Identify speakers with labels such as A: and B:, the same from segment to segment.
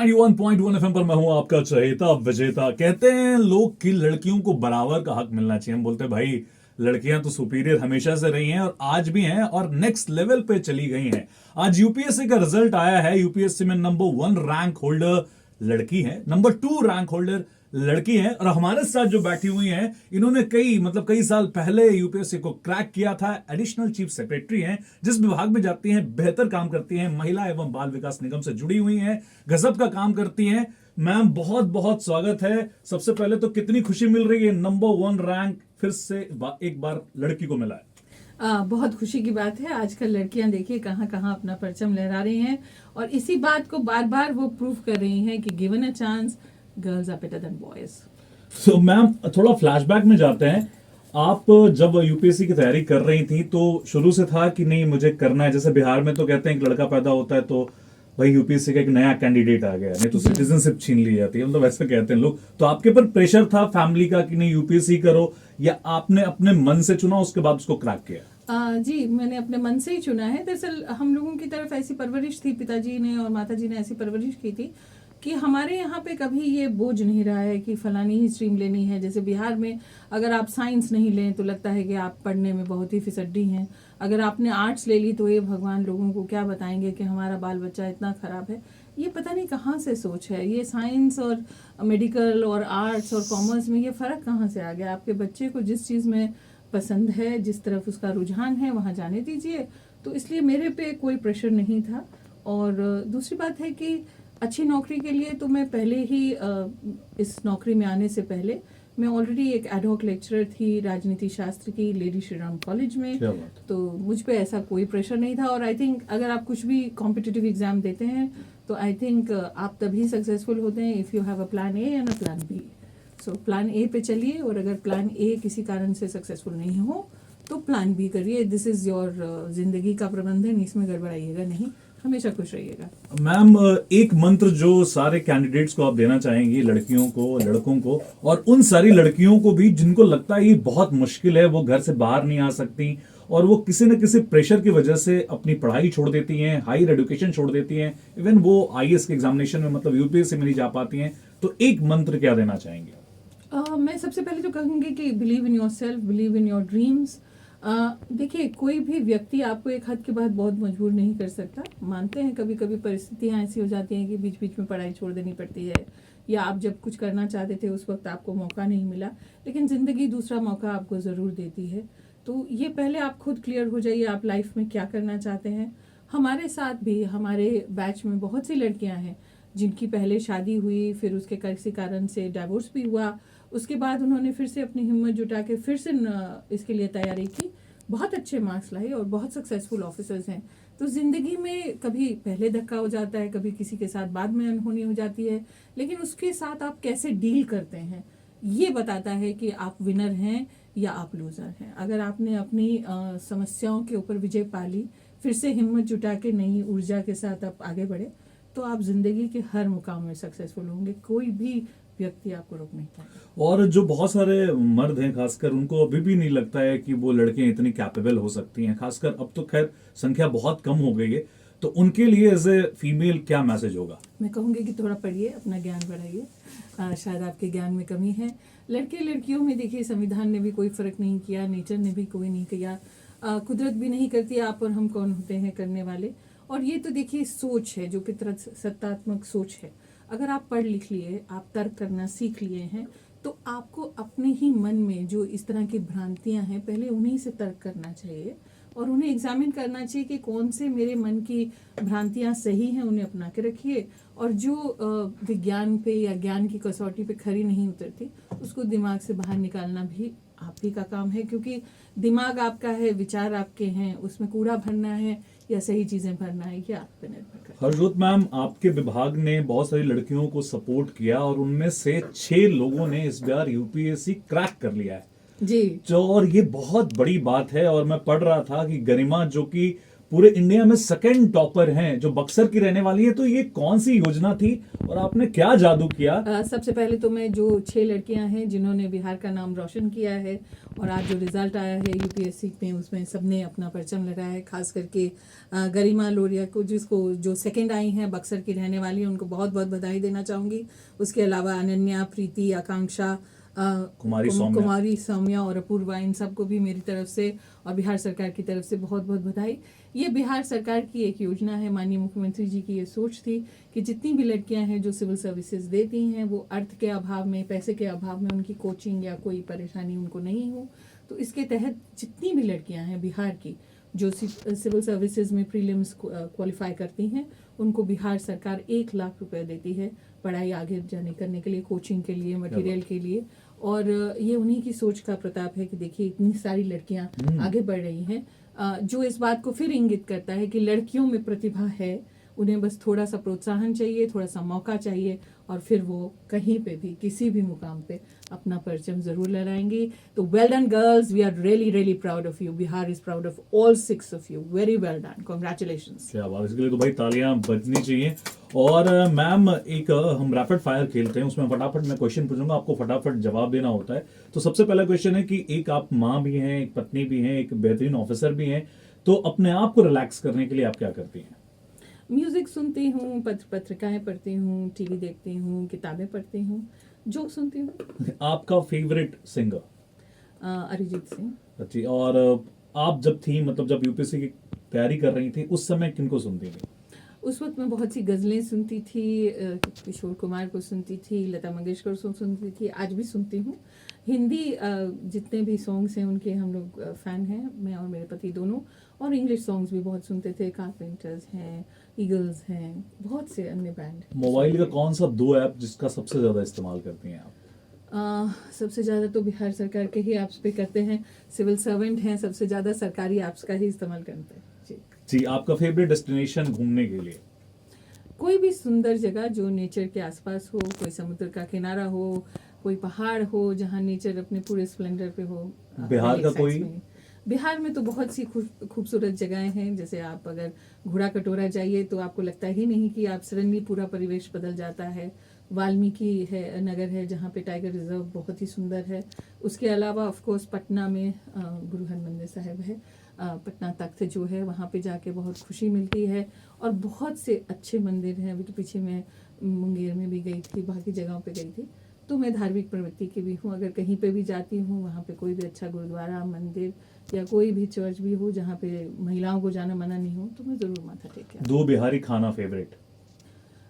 A: 91.1 FM पर मैं हूं आपका चहेता विजेता। कहते हैं लोग कि लड़कियों को बराबर का हक मिलना चाहिए। हम बोलते हैं भाई लड़कियां तो सुपीरियर हमेशा से रही हैं और आज भी हैं और नेक्स्ट लेवल पे चली गई हैं। आज यूपीएससी का रिजल्ट आया है। यूपीएससी में नंबर 1 रैंक होल्डर लड़की है, नंबर 2 रैंक होल्डर लड़की है। और हमारे साथ जो बैठी हुई हैं इन्होंने कई साल पहले यूपीएससी को क्रैक किया था। एडिशनल चीफ सेक्रेटरी हैं, जिस विभाग में जाती हैं बेहतर काम करती हैं। महिला एवं बाल विकास निगम से जुड़ी हुई हैं, गजब का काम करती हैं। मैम बहुत बहुत स्वागत है। सबसे पहले तो कितनी खुशी मिल रही है, नंबर 1 रैंक फिर से एक बार लड़की को मिला है।
B: बहुत खुशी की बात है। आजकल लड़कियां देखिए कहां कहां अपना परचम लहरा रही हैं और इसी बात को बार बार वो प्रूव कर रही हैं कि given a chance girls are better than boys.
A: तो मैम थोड़ा फ्लैशबैक में जाते हैं। आप जब यूपीएससी की तैयारी कर रही थी तो शुरू से था कि नहीं मुझे करना है? जैसे बिहार में तो कहते हैं कि लड़का पैदा होता है तो भाई यूपीएससी का एक नया कैंडिडेट आ गया, नहीं तो सिटीजनशिप छीन ली जाती है, मतलब वैसे कहते हैं लोग। तो आपके पर प्रेशर था फैमिली का कि नहीं यूपीएससी करो, या आपने अपने मन से चुना उसके बाद उसको क्रैक किया?
B: जी मैंने अपने मन से ही चुना है। दरअसल हम लोगों की तरफ ऐसी परवरिश थी, पिताजी ने और माताजी ने ऐसी परवरिश की थी कि हमारे यहाँ पे कभी ये बोझ नहीं रहा है कि फलानी ही स्ट्रीम लेनी है। जैसे बिहार में अगर आप साइंस नहीं लें तो लगता है कि आप पढ़ने में बहुत ही फिसड्डी हैं। अगर आपने आर्ट्स ले ली तो ये भगवान लोगों को क्या बताएंगे कि हमारा बाल बच्चा इतना खराब है। ये पता नहीं कहाँ से सोच है। ये साइंस और मेडिकल और आर्ट्स और कॉमर्स में ये फ़र्क कहाँ से आ गया? आपके बच्चे को जिस चीज़ में पसंद है, जिस तरफ उसका रुझान है, वहाँ जाने दीजिए। तो इसलिए मेरे पे कोई प्रेशर नहीं था। और दूसरी बात है कि अच्छी नौकरी के लिए तो मैं पहले ही इस नौकरी में आने से पहले मैं ऑलरेडी एक एडहॉक लेक्चरर थी राजनीति शास्त्र की लेडी श्री राम कॉलेज में। तो मुझ पे ऐसा कोई प्रेशर नहीं था। और आई थिंक अगर आप कुछ भी कॉम्पिटिटिव एग्जाम देते हैं तो आई थिंक आप तभी सक्सेसफुल होते हैं if you have a plan A and a plan B. So plan A पे चलिए और अगर प्लान ए किसी कारण से सक्सेसफुल नहीं हो तो प्लान बी करिए। दिस इज़ योर जिंदगी का प्रबंधन, इसमें गड़बड़ाइएगा नहीं, हमेशा खुश रहिएगा।
A: मैम एक मंत्र जो सारे कैंडिडेट्स को आप देना चाहेंगी, लड़कियों को, लड़कों को, और उन सारी लड़कियों को भी जिनको लगता है ये बहुत मुश्किल है, वो घर से बाहर नहीं आ सकती और वो किसी न किसी प्रेशर की वजह से अपनी पढ़ाई छोड़ देती हैं, हायर एजुकेशन छोड़ देती हैं, इवन वो आईएएस के एग्जामिनेशन में मतलब यूपीएससी में नहीं जा पाती हैं, तो एक मंत्र क्या देना चाहेंगे?
B: मैं सबसे पहले तो कहूँगी कि believe in your self, believe in your dreams. देखिए कोई भी व्यक्ति आपको एक हद के बाद बहुत मजबूर नहीं कर सकता। मानते हैं कभी कभी परिस्थितियाँ ऐसी हो जाती हैं कि बीच बीच में पढ़ाई छोड़ देनी पड़ती है, या आप जब कुछ करना चाहते थे उस वक्त आपको मौका नहीं मिला, लेकिन ज़िंदगी दूसरा मौका आपको ज़रूर देती है। तो ये पहले आप खुद क्लियर हो जाइए आप लाइफ में क्या करना चाहते हैं। हमारे साथ भी हमारे बैच में बहुत सी लड़कियाँ हैं जिनकी पहले शादी हुई, फिर उसके किसी कारण से डाइवोर्स भी हुआ, उसके बाद उन्होंने फिर से अपनी हिम्मत जुटा के फिर से इसके लिए तैयारी की, बहुत अच्छे मार्क्स लाए और बहुत सक्सेसफुल ऑफिसर्स हैं। तो ज़िंदगी में कभी पहले धक्का हो जाता है, कभी किसी के साथ बाद में अनहोनी हो जाती है, लेकिन उसके साथ आप कैसे डील करते हैं ये बताता है कि आप विनर हैं या आप लूज़र हैं। अगर आपने अपनी समस्याओं के ऊपर विजय पा ली, फिर से हिम्मत जुटा के नई ऊर्जा के साथ आप आगे बढ़े, तो आप ज़िंदगी के हर मुकाम में सक्सेसफुल होंगे। कोई भी व्यक्ति आपको रोक नहीं पाएगा।
A: और जो बहुत सारे मर्द हैं खासकर, उनको अभी भी नहीं लगता है कि वो लड़कियां इतनी कैपेबल हो सकती हैं, खासकर अब तो खैर संख्या बहुत कम हो गई है, तो उनके लिए एज ए फीमेल क्या मैसेज होगा?
B: मैं कहूँगी कि थोड़ा पढ़िए, अपना ज्ञान बढ़ाइए। शायद आपके ज्ञान में कमी है। लड़के लड़कियों में देखिए संविधान ने भी कोई फ़र्क नहीं किया, नेचर ने भी कोई नहीं किया, कुदरत भी नहीं करती। आप और हम कौन होते हैं करने वाले? और ये तो देखिए सोच है, जो फितरत सत्तात्मक सोच है। अगर आप पढ़ लिख लिए, आप तर्क करना सीख लिए हैं, तो आपको अपने ही मन में जो इस तरह की भ्रांतियां हैं पहले उन्हीं से तर्क करना चाहिए और उन्हें एग्जामिन करना चाहिए कि कौन से मेरे मन की भ्रांतियां सही हैं, उन्हें अपना के रखिए। और जो विज्ञान पे या ज्ञान की कसौटी पे खरी नहीं उतरती उसको दिमाग से बाहर निकालना भी आप ही का काम है, क्योंकि दिमाग आपका है, विचार आपके हैं, उसमें कूड़ा भरना है या सही चीजें भरना है, ये आप पे निर्भर करता है।
A: हरजोत मैम, आपके विभाग ने बहुत सारी लड़कियों को सपोर्ट किया और उनमें से 6 लोगों ने इस बार यूपीएससी क्रैक कर लिया है
B: जी।
A: जो, और ये बहुत बड़ी बात है। और मैं पढ़ रहा था कि गरिमा जो कि पूरे इंडिया में सेकंड टॉपर हैं, जो बक्सर की रहने वाली है। तो ये कौन सी योजना थी और आपने क्या जादू किया?
B: सबसे पहले तो मैं जो 6 लड़कियां हैं जिन्होंने बिहार का नाम रोशन किया है और आज जो रिजल्ट आया है यूपीएससी में, उसमें सबने अपना परचम लगाया है। खास करके गरिमा लोरिया को, जिसको जो सेकंड आई हैं, बक्सर की रहने वाली है, उनको बहुत बहुत बधाई देना चाहूँगी। उसके अलावा अनन्या, प्रीति, आकांक्षा, कुमारी सौम्या और अपूर्वा, इन सबको भी मेरी तरफ से और बिहार सरकार की तरफ से बहुत बहुत बधाई। ये बिहार सरकार की एक योजना है, माननीय मुख्यमंत्री जी की ये सोच थी कि जितनी भी लड़कियां हैं जो सिविल सर्विसेज देती हैं, वो अर्थ के अभाव में, पैसे के अभाव में उनकी कोचिंग या कोई परेशानी उनको नहीं हो। तो इसके तहत जितनी भी लड़कियां हैं बिहार की जो सिविल सर्विसेज में प्रीलिम्स क्वालिफाई करती हैं, उनको बिहार सरकार 1 लाख रुपए देती है पढ़ाई आगे जाने करने के लिए, कोचिंग के लिए, मटेरियल के लिए। और ये उन्हीं की सोच का प्रताप है कि देखिए इतनी सारी लड़कियां आगे बढ़ रही हैं, जो इस बात को फिर इंगित करता है कि लड़कियों में प्रतिभा है, उन्हें बस थोड़ा सा प्रोत्साहन चाहिए, थोड़ा सा मौका चाहिए और फिर वो कहीं पे भी किसी भी मुकाम पे अपना परचम जरूर लहराएंगी। तो well done girls, we are really really proud of you. Bihar is proud of all 6 of you. Very well done, congratulations.
A: क्या बात, इसके लिए तो भाई तालियां बजनी चाहिए। और मैम, एक हम रैपिड फायर खेलते हैं, उसमें फटाफट मैं क्वेश्चन पूछूंगा, आपको फटाफट जवाब देना होता है। तो सबसे पहला क्वेश्चन है कि एक आप माँ भी हैं, एक पत्नी भी हैं, एक बेहतरीन ऑफिसर भी हैं, तो अपने आप को रिलैक्स करने के लिए आप क्या करती हैं?
B: म्यूजिक सुनती हूँ, पत्रिकाएं पढ़ती हूँ, टीवी देखती हूँ, किताबें पढ़ती हूँ, जोक सुनती हूँ।
A: आपका फेवरेट सिंगर?
B: अरिजीत सिंह।
A: अच्छी। और आप जब थी, मतलब जब यूपीएससी की तैयारी कर रही थी, उस समय किनको सुनती थी?
B: उस वक्त मैं बहुत सी गज़लें सुनती थी, किशोर कुमार को सुनती थी, लता मंगेशकर को सुनती थी, आज भी सुनती हूँ। हिंदी जितने भी सॉन्ग्स हैं उनके हम लोग फ़ैन हैं, मैं और मेरे पति दोनों। और इंग्लिश सॉन्ग्स भी बहुत सुनते थे, कारपेंटर्स हैं, ईगल्स हैं, बहुत से अन्य बैंड।
A: मोबाइल का कौन सा 2 ऐप जिसका सबसे ज़्यादा इस्तेमाल करती हैं आप?
B: सबसे ज़्यादा तो बिहार सरकार के ही ऐप्स पे करते हैं, सिविल सर्वेंट हैं, सबसे ज़्यादा सरकारी ऐप्स का ही इस्तेमाल करते हैं।
A: जी, आपका फेवरेट डेस्टिनेशन घूमने के लिए?
B: कोई भी सुंदर जगह जो नेचर के आसपास हो, कोई समुद्र का किनारा हो, कोई पहाड़ हो जहाँ नेचर अपने पूरे स्प्लेंडर पे हो।
A: बिहार का कोई?
B: बिहार में तो बहुत सी खूबसूरत जगहें हैं। जैसे आप अगर घोड़ा कटोरा जाइए तो आपको लगता ही नहीं कि आप सडनली पूरा परिवेश बदल जाता है। वाल्मीकि है, नगर है जहाँ पे टाइगर रिजर्व बहुत ही सुंदर है। उसके अलावा ऑफ कोर्स पटना में गुरु हरमंदिर साहिब है, पटना तख्त जो है वहाँ पे जाके बहुत खुशी मिलती है। और बहुत से अच्छे मंदिर हैं। अभी तो पीछे मैं मुंगेर में भी गई थी, बाकी जगहों पे गई थी। तो मैं धार्मिक प्रवृत्ति की भी हूँ, अगर कहीं पे भी जाती हूँ वहाँ पे कोई भी अच्छा गुरुद्वारा, मंदिर या कोई भी चर्च भी हो जहाँ पे महिलाओं को जाना मना नहीं हो, तो मैं ज़रूर माथा टेक के आती हूँ।
A: 2 बिहारी खाना फेवरेट?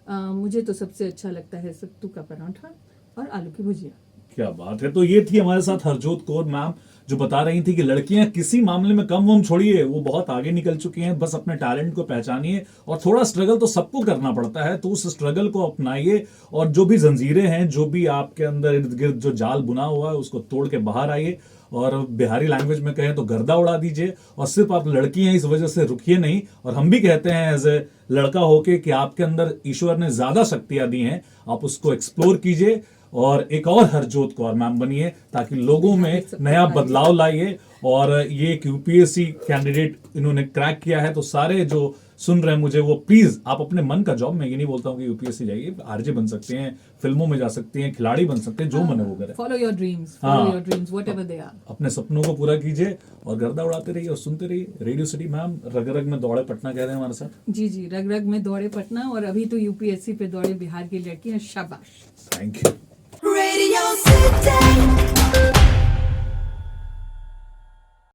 B: मुझे तो सबसे अच्छा लगता है सत्तू का पराठा और आलू की भुजिया।
A: क्या बात है। तो ये थी हमारे साथ हरजोत कौर मैम, जो बता रही थी कि लड़कियां किसी मामले में कम वम छोड़िए, वो बहुत आगे निकल चुकी हैं, बस अपने टैलेंट को पहचानिए और थोड़ा स्ट्रगल तो सबको करना पड़ता है, तो उस स्ट्रगल को अपनाइए और जो भी जंजीरें हैं, जो भी आपके अंदर इर्द गिर्द जो जाल बुना हुआ है, उसको तोड़ के बाहर आइए और बिहारी लैंग्वेज में कहें तो गर्दा उड़ा दीजिए। और सिर्फ आप लड़की हैं इस वजह से रुकिए नहीं। और हम भी कहते हैं एज ए लड़का होके कि आपके अंदर ईश्वर ने ज्यादा शक्तियां दी हैं, आप उसको एक्सप्लोर कीजिए और एक और हरजोत कौर मैम बनिए, ताकि लोगों में नया बदलाव लाइए। और ये एक यूपीएससी कैंडिडेट इन्होंने क्रैक किया है, तो सारे जो सुन रहे हैं मुझे, वो प्लीज आप अपने मन का जॉब, मैं ये नहीं बोलता हूँ कि यूपीएससी जाइए, आरजे बन सकते हैं, फिल्मों में जा सकते हैं, खिलाड़ी बन सकते हैं, जो मन है वो करें।
B: Follow your dreams, follow your dreams whatever they are.
A: अपने सपनों को पूरा कीजिए और गर्दा उड़ाते रहिए और सुनते रहिए रेडियो सिटी। मैम, रग रग में दौड़े पटना कह रहे हैं हमारे साथ।
B: जी जी, रग रग में दौड़े पटना, और अभी तो यूपीएससी पे दौड़े बिहार की लड़कियां। शाबाश,
A: थैंक यू।
C: Radio City.